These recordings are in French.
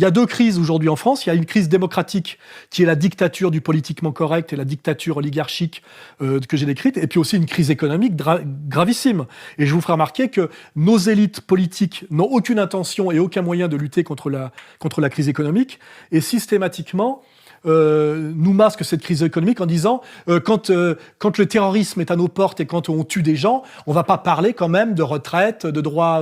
y a deux crises aujourd'hui en France. Il y a une crise démocratique qui est la dictature du politiquement correct et la dictature oligarchique que j'ai décrite, et puis aussi une crise économique gravissime. Et je vous ferai remarquer que nos élites politiques n'ont aucune intention et aucun moyen de lutter contre la crise économique, et systématiquement nous masque cette crise économique en disant quand le terrorisme est à nos portes et quand on tue des gens, on va pas parler quand même de retraite, de droits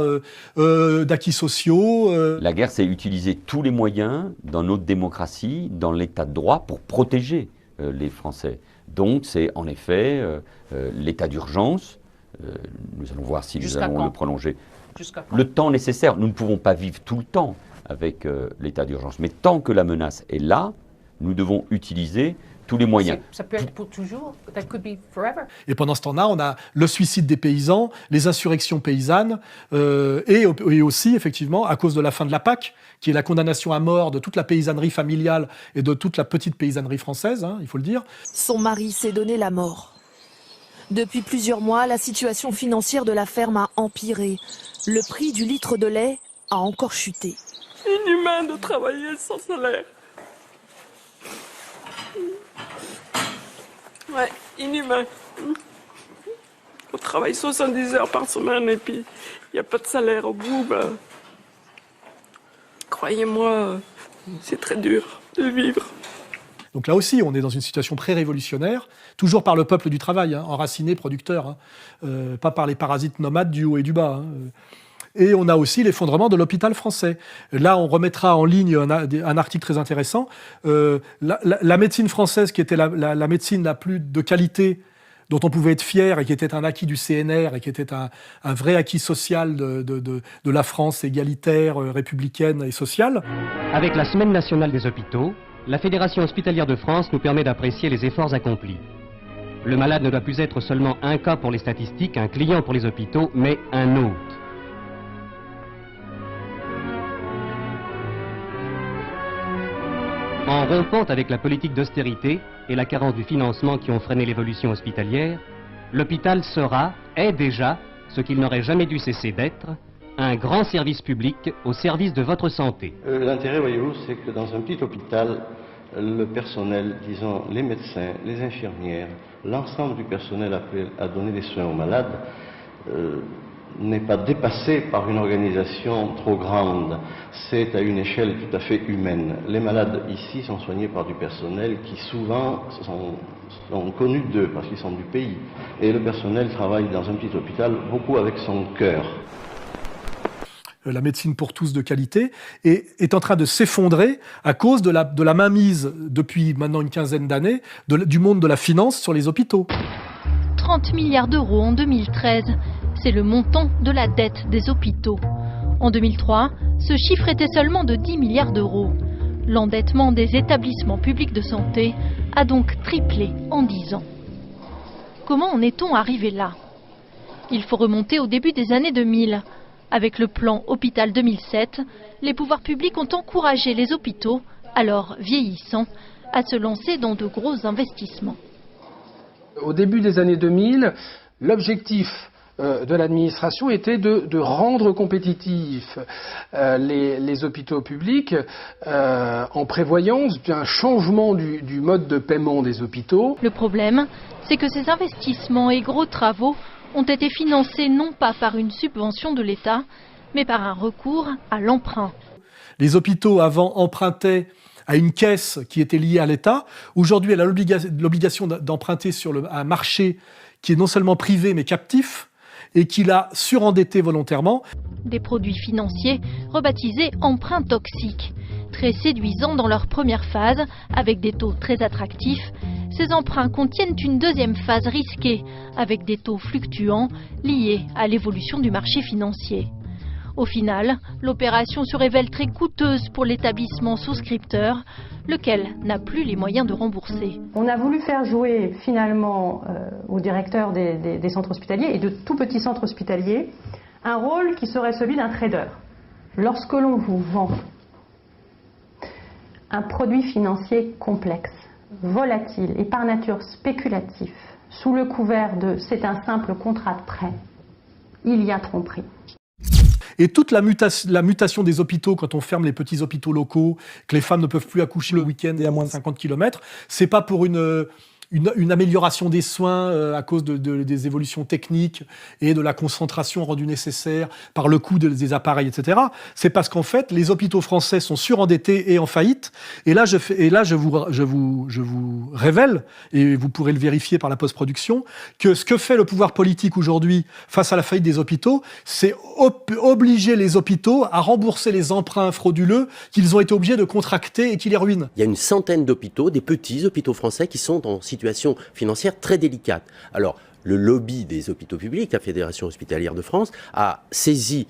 d'acquis sociaux. La guerre, c'est utiliser tous les moyens dans notre démocratie, dans l'état de droit, pour protéger les Français. Donc c'est en effet l'état d'urgence. Nous allons voir si nous allons le prolonger. Le temps nécessaire. Nous ne pouvons pas vivre tout le temps avec l'état d'urgence. Mais tant que la menace est là, nous devons utiliser tous les moyens. Ça peut être pour toujours, that could be forever. Et pendant ce temps-là, on a le suicide des paysans, les insurrections paysannes, et aussi, effectivement, à cause de la fin de la PAC, qui est la condamnation à mort de toute la paysannerie familiale et de toute la petite paysannerie française, il faut le dire. Son mari s'est donné la mort. Depuis plusieurs mois, la situation financière de la ferme a empiré. Le prix du litre de lait a encore chuté. Inhumain de travailler sans salaire. Ouais, inhumain. On travaille 70 heures par semaine et puis il n'y a pas de salaire au bout. Croyez-moi, c'est très dur de vivre. Donc là aussi, on est dans une situation pré-révolutionnaire, toujours par le peuple du travail, enraciné, producteur, pas par les parasites nomades du haut et du bas. Et on a aussi l'effondrement de l'hôpital français. Là, on remettra en ligne un article très intéressant. La médecine française, qui était la médecine la plus de qualité, dont on pouvait être fier et qui était un acquis du CNR et qui était un vrai acquis social de la France égalitaire, républicaine et sociale. Avec la Semaine nationale des hôpitaux, la Fédération hospitalière de France nous permet d'apprécier les efforts accomplis. Le malade ne doit plus être seulement un cas pour les statistiques, un client pour les hôpitaux, mais un autre. En rompant avec la politique d'austérité et la carence du financement qui ont freiné l'évolution hospitalière, l'hôpital est déjà, ce qu'il n'aurait jamais dû cesser d'être, un grand service public au service de votre santé. L'intérêt, voyez-vous, c'est que dans un petit hôpital, le personnel, disons les médecins, les infirmières, l'ensemble du personnel appelé à donner des soins aux malades, n'est pas dépassé par une organisation trop grande. C'est à une échelle tout à fait humaine. Les malades ici sont soignés par du personnel qui souvent sont connus d'eux parce qu'ils sont du pays. Et le personnel travaille dans un petit hôpital beaucoup avec son cœur. La médecine pour tous de qualité est en train de s'effondrer à cause de la mainmise depuis maintenant une quinzaine d'années du monde de la finance sur les hôpitaux. 30 milliards d'euros en 2013. C'est le montant de la dette des hôpitaux. En 2003, ce chiffre était seulement de 10 milliards d'euros. L'endettement des établissements publics de santé a donc triplé en 10 ans. Comment en est-on arrivé là? Il faut remonter au début des années 2000. Avec le plan Hôpital 2007, les pouvoirs publics ont encouragé les hôpitaux, alors vieillissants, à se lancer dans de gros investissements. Au début des années 2000, l'objectif de l'administration était de rendre compétitifs les hôpitaux publics en prévoyant un changement du mode de paiement des hôpitaux. Le problème, c'est que ces investissements et gros travaux ont été financés non pas par une subvention de l'État, mais par un recours à l'emprunt. Les hôpitaux avant empruntaient à une caisse qui était liée à l'État. Aujourd'hui, elle a l'obligation d'emprunter sur un marché qui est non seulement privé mais captif et qui l'a surendetté volontairement. Des produits financiers rebaptisés emprunts toxiques, très séduisants dans leur première phase avec des taux très attractifs. Ces emprunts contiennent une deuxième phase risquée avec des taux fluctuants liés à l'évolution du marché financier. Au final, l'opération se révèle très coûteuse pour l'établissement souscripteur, lequel n'a plus les moyens de rembourser. On a voulu faire jouer finalement aux directeurs des centres hospitaliers et de tout petits centres hospitaliers un rôle qui serait celui d'un trader. Lorsque l'on vous vend un produit financier complexe, volatile et par nature spéculatif, sous le couvert de « c'est un simple contrat de prêt », il y a tromperie. Et toute la mutation des hôpitaux, quand on ferme les petits hôpitaux locaux, que les femmes ne peuvent plus accoucher le week-end et à moins de 50 km, c'est pas pour une amélioration des soins à cause des évolutions techniques et de la concentration rendue nécessaire par le coût des appareils, etc. C'est parce qu'en fait, les hôpitaux français sont surendettés et en faillite. Et là, je vous révèle, et vous pourrez le vérifier par la post-production, que ce que fait le pouvoir politique aujourd'hui face à la faillite des hôpitaux, c'est obliger les hôpitaux à rembourser les emprunts frauduleux qu'ils ont été obligés de contracter et qui les ruinent. Il y a une centaine d'hôpitaux, des petits hôpitaux français qui sont en situation financière très délicate. Alors, le lobby des hôpitaux publics, la Fédération hospitalière de France, a saisi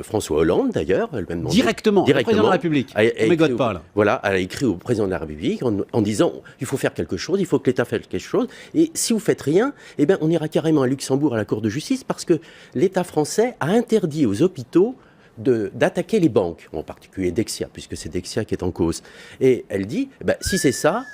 François Hollande, d'ailleurs. Directement, le président de la République. On ne mégote pas, là. Voilà, elle a écrit au président de la République en disant il faut faire quelque chose, il faut que l'État fasse quelque chose. Et si vous ne faites rien, eh bien, on ira carrément à Luxembourg, à la Cour de justice, parce que l'État français a interdit aux hôpitaux d'attaquer les banques, en particulier Dexia, puisque c'est Dexia qui est en cause. Et elle dit, si c'est ça,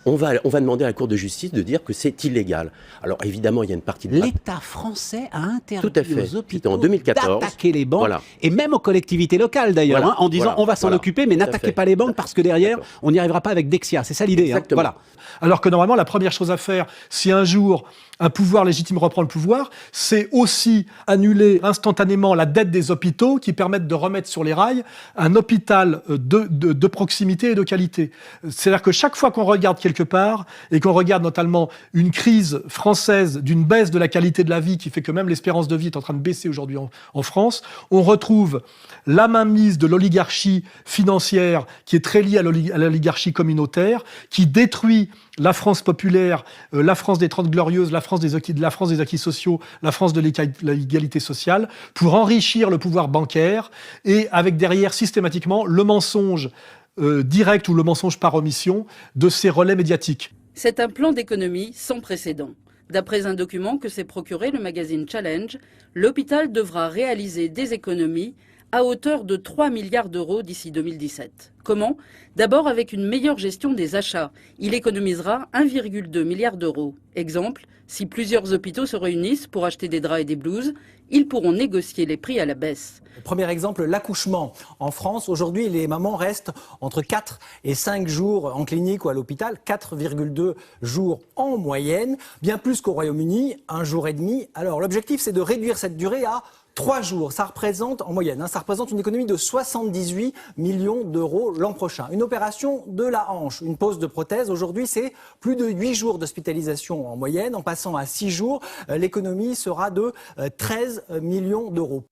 on va demander à la Cour de justice de dire que c'est illégal. Alors évidemment, il y a une partie de... L'État français a interdit aux hôpitaux en 2014, d'attaquer les banques, et même aux collectivités locales d'ailleurs, en disant on va s'en occuper, mais n'attaquez pas les banques parce que derrière, on n'y arrivera pas avec Dexia. C'est ça l'idée. Voilà. Alors que normalement, la première chose à faire, si un jour un pouvoir légitime reprend le pouvoir, c'est aussi annuler instantanément la dette des hôpitaux qui permettent de remettre sur les rails un hôpital de proximité et de qualité. C'est-à-dire que chaque fois qu'on regarde quelque part, et qu'on regarde notamment une crise française d'une baisse de la qualité de la vie qui fait que même l'espérance de vie est en train de baisser aujourd'hui en France, on retrouve la mainmise de l'oligarchie financière qui est très liée à l'oligarchie communautaire, qui détruit la France populaire, la France des 30 Glorieuses, la France des acquis sociaux, la France de l'égalité sociale, pour enrichir le pouvoir bancaire et avec derrière systématiquement le mensonge direct ou le mensonge par omission de ces relais médiatiques. C'est un plan d'économie sans précédent. D'après un document que s'est procuré le magazine Challenge, l'hôpital devra réaliser des économies à hauteur de 3 milliards d'euros d'ici 2017. Comment ? D'abord avec une meilleure gestion des achats. Il économisera 1,2 milliard d'euros. Exemple, si plusieurs hôpitaux se réunissent pour acheter des draps et des blouses, ils pourront négocier les prix à la baisse. Premier exemple, l'accouchement. En France, aujourd'hui, les mamans restent entre 4 et 5 jours en clinique ou à l'hôpital, 4,2 jours en moyenne, bien plus qu'au Royaume-Uni, 1 jour et demi. Alors l'objectif, c'est de réduire cette durée à 3 jours, ça représente en moyenne, ça représente une économie de 78 millions d'euros l'an prochain. Une opération de la hanche, une pose de prothèse. Aujourd'hui, c'est plus de 8 jours d'hospitalisation en moyenne. En passant à 6 jours, l'économie sera de 13 millions d'euros.